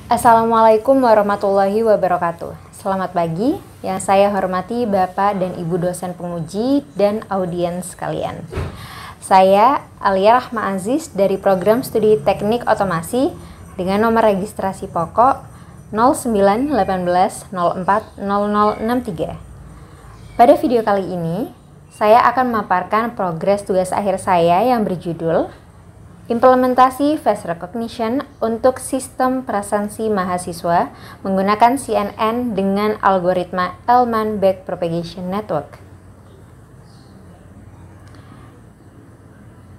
Assalamualaikum warahmatullahi wabarakatuh. Selamat pagi, yang saya hormati Bapak dan Ibu dosen penguji dan audiens sekalian. Saya Alia Rahma Aziz dari program studi Teknik Otomasi dengan nomor registrasi pokok 0918040063. Pada video kali ini, saya akan memaparkan progres tugas akhir saya yang berjudul Implementasi Face Recognition untuk Sistem Presensi Mahasiswa menggunakan CNN dengan algoritma Elman Backpropagation Network.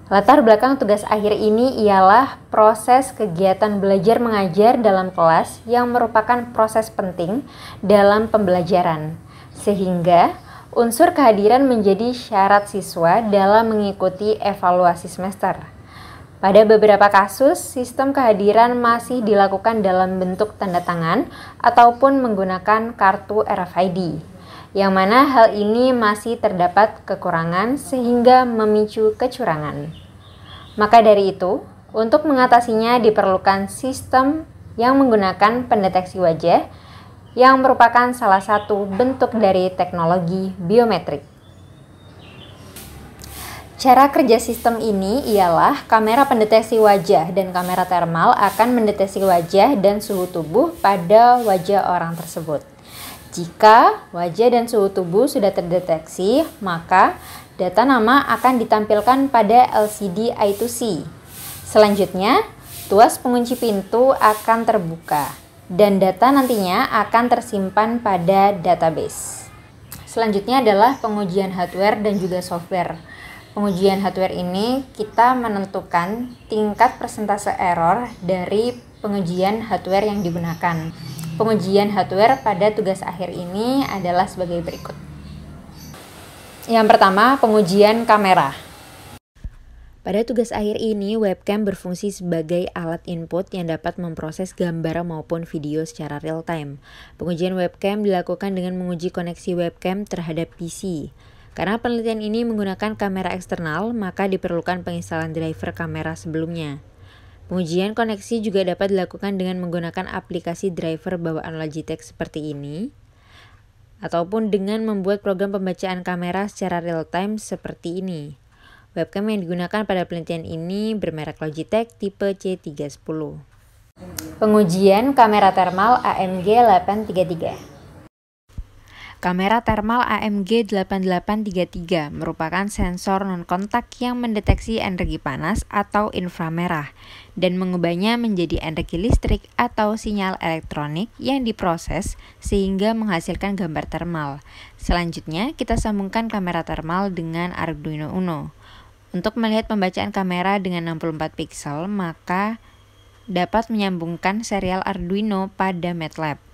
Latar belakang tugas akhir ini ialah proses kegiatan belajar mengajar dalam kelas yang merupakan proses penting dalam pembelajaran, sehingga unsur kehadiran menjadi syarat siswa dalam mengikuti evaluasi semester. Pada beberapa kasus, sistem kehadiran masih dilakukan dalam bentuk tanda tangan ataupun menggunakan kartu RFID, yang mana hal ini masih terdapat kekurangan sehingga memicu kecurangan. Maka dari itu, untuk mengatasinya diperlukan sistem yang menggunakan pendeteksi wajah yang merupakan salah satu bentuk dari teknologi biometrik. Cara kerja sistem ini ialah kamera pendeteksi wajah dan kamera termal akan mendeteksi wajah dan suhu tubuh pada wajah orang tersebut. Jika wajah dan suhu tubuh sudah terdeteksi, maka data nama akan ditampilkan pada LCD I2C. Selanjutnya, tuas pengunci pintu akan terbuka dan data nantinya akan tersimpan pada database. Selanjutnya adalah pengujian hardware dan juga software. Pengujian hardware ini kita menentukan tingkat persentase error dari pengujian hardware yang digunakan. Pengujian hardware pada tugas akhir ini adalah sebagai berikut. Yang pertama, pengujian kamera. Pada tugas akhir ini, webcam berfungsi sebagai alat input yang dapat memproses gambar maupun video secara real time. Pengujian webcam dilakukan dengan menguji koneksi webcam terhadap PC. Karena penelitian ini menggunakan kamera eksternal, maka diperlukan penginstalan driver kamera sebelumnya. Pengujian koneksi juga dapat dilakukan dengan menggunakan aplikasi driver bawaan Logitech seperti ini, ataupun dengan membuat program pembacaan kamera secara real-time seperti ini. Webcam yang digunakan pada penelitian ini bermerek Logitech tipe C310. Pengujian kamera termal AMG 833. Kamera termal AMG 8833 merupakan sensor non-kontak yang mendeteksi energi panas atau inframerah dan mengubahnya menjadi energi listrik atau sinyal elektronik yang diproses sehingga menghasilkan gambar termal. Selanjutnya, kita sambungkan kamera termal dengan Arduino Uno. Untuk melihat pembacaan kamera dengan 64 pixel, maka dapat menyambungkan serial Arduino pada MATLAB.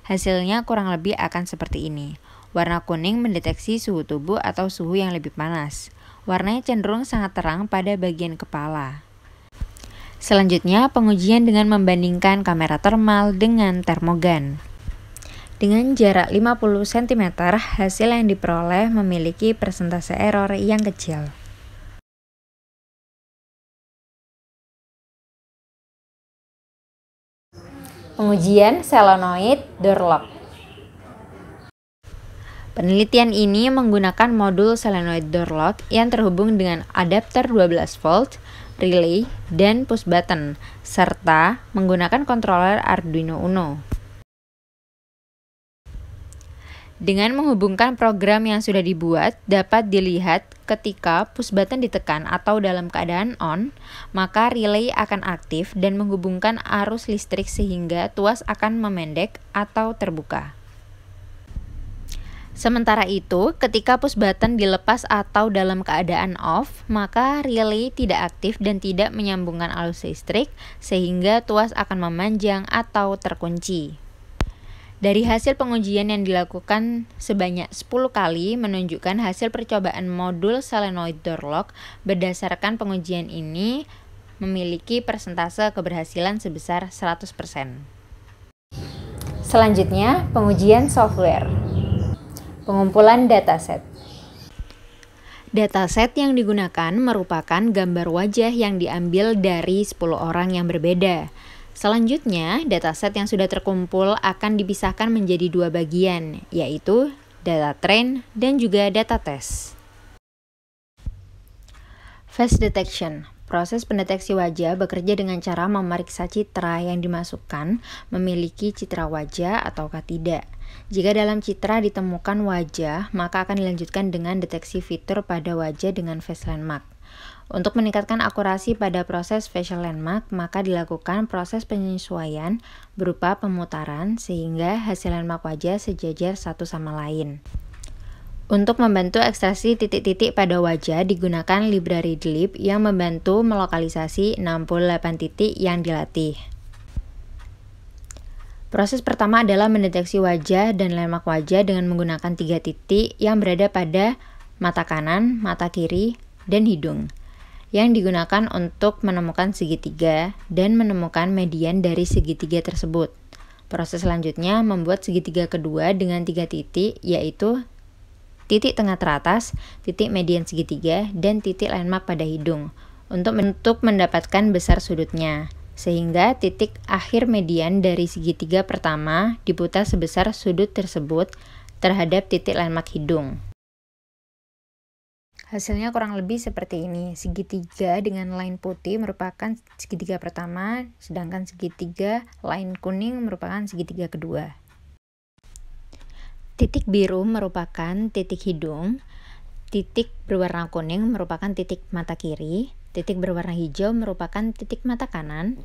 Hasilnya kurang lebih akan seperti ini. Warna kuning mendeteksi suhu tubuh atau suhu yang lebih panas. Warnanya cenderung sangat terang pada bagian kepala. Selanjutnya, pengujian dengan membandingkan kamera termal dengan termogan. Dengan jarak 50 cm, hasil yang diperoleh memiliki persentase error yang kecil. Pengujian solenoid door lock. Penelitian ini menggunakan modul solenoid door lock yang terhubung dengan adapter 12 volt, relay, dan push button, serta menggunakan controller Arduino Uno. Dengan menghubungkan program yang sudah dibuat, dapat dilihat ketika push button ditekan atau dalam keadaan on, maka relay akan aktif dan menghubungkan arus listrik sehingga tuas akan memendek atau terbuka. Sementara itu, ketika push button dilepas atau dalam keadaan off, maka relay tidak aktif dan tidak menyambungkan arus listrik sehingga tuas akan memanjang atau terkunci. Dari hasil pengujian yang dilakukan sebanyak 10 kali menunjukkan hasil percobaan modul solenoid door lock berdasarkan pengujian ini memiliki persentase keberhasilan sebesar 100%. Selanjutnya, pengujian software. Pengumpulan dataset. Dataset yang digunakan merupakan gambar wajah yang diambil dari 10 orang yang berbeda. Selanjutnya, dataset yang sudah terkumpul akan dipisahkan menjadi dua bagian, yaitu data train dan juga data test. Face detection. Proses pendeteksi wajah bekerja dengan cara memeriksa citra yang dimasukkan memiliki citra wajah ataukah tidak. Jika dalam citra ditemukan wajah, maka akan dilanjutkan dengan deteksi fitur pada wajah dengan face landmark. Untuk meningkatkan akurasi pada proses facial landmark, maka dilakukan proses penyesuaian berupa pemutaran sehingga hasil landmark wajah sejajar satu sama lain. Untuk membantu ekstraksi titik-titik pada wajah digunakan library DLIP yang membantu melokalisasi 68 titik yang dilatih. Proses pertama adalah mendeteksi wajah dan landmark wajah dengan menggunakan 3 titik yang berada pada mata kanan, mata kiri, dan hidung, yang digunakan untuk menemukan segitiga dan menemukan median dari segitiga tersebut. Proses selanjutnya membuat segitiga kedua dengan 3 titik, yaitu titik tengah teratas, titik median segitiga, dan titik landmark pada hidung untuk mendapatkan besar sudutnya, sehingga titik akhir median dari segitiga pertama diputar sebesar sudut tersebut terhadap titik landmark hidung. Hasilnya kurang lebih seperti ini. Segitiga dengan line putih merupakan segitiga pertama, sedangkan segitiga line kuning merupakan segitiga kedua. Titik biru merupakan titik hidung, titik berwarna kuning merupakan titik mata kiri, titik berwarna hijau merupakan titik mata kanan,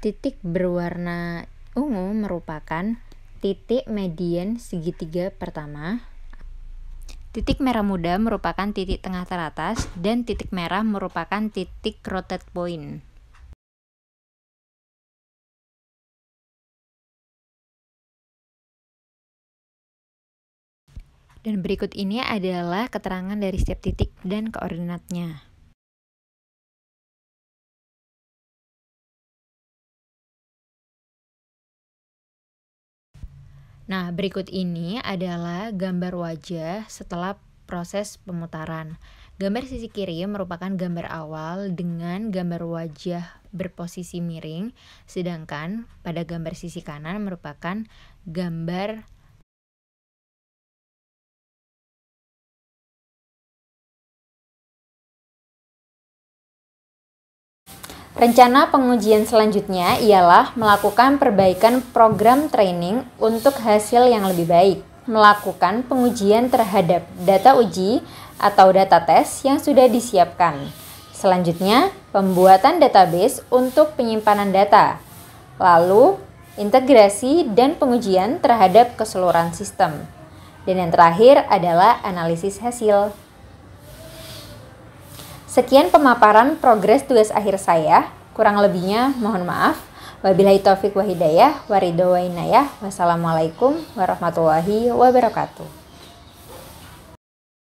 titik berwarna ungu merupakan titik median segitiga pertama, titik merah muda merupakan titik tengah teratas, dan titik merah merupakan titik rotate point. Dan berikut ini adalah keterangan dari setiap titik dan koordinatnya. Nah, berikut ini adalah gambar wajah setelah proses pemutaran. Gambar sisi kiri merupakan gambar awal dengan gambar wajah berposisi miring, sedangkan pada gambar sisi kanan merupakan gambar Rencana pengujian selanjutnya ialah melakukan perbaikan program training untuk hasil yang lebih baik, melakukan pengujian terhadap data uji atau data tes yang sudah disiapkan. Selanjutnya, pembuatan database untuk penyimpanan data. Lalu, integrasi dan pengujian terhadap keseluruhan sistem. Dan yang terakhir adalah analisis hasil. Sekian pemaparan progres tugas akhir saya. Kurang lebihnya mohon maaf. Wabillahi taufiq wa hidayah, wa ridho wa inayah. Wassalamualaikum warahmatullahi wabarakatuh.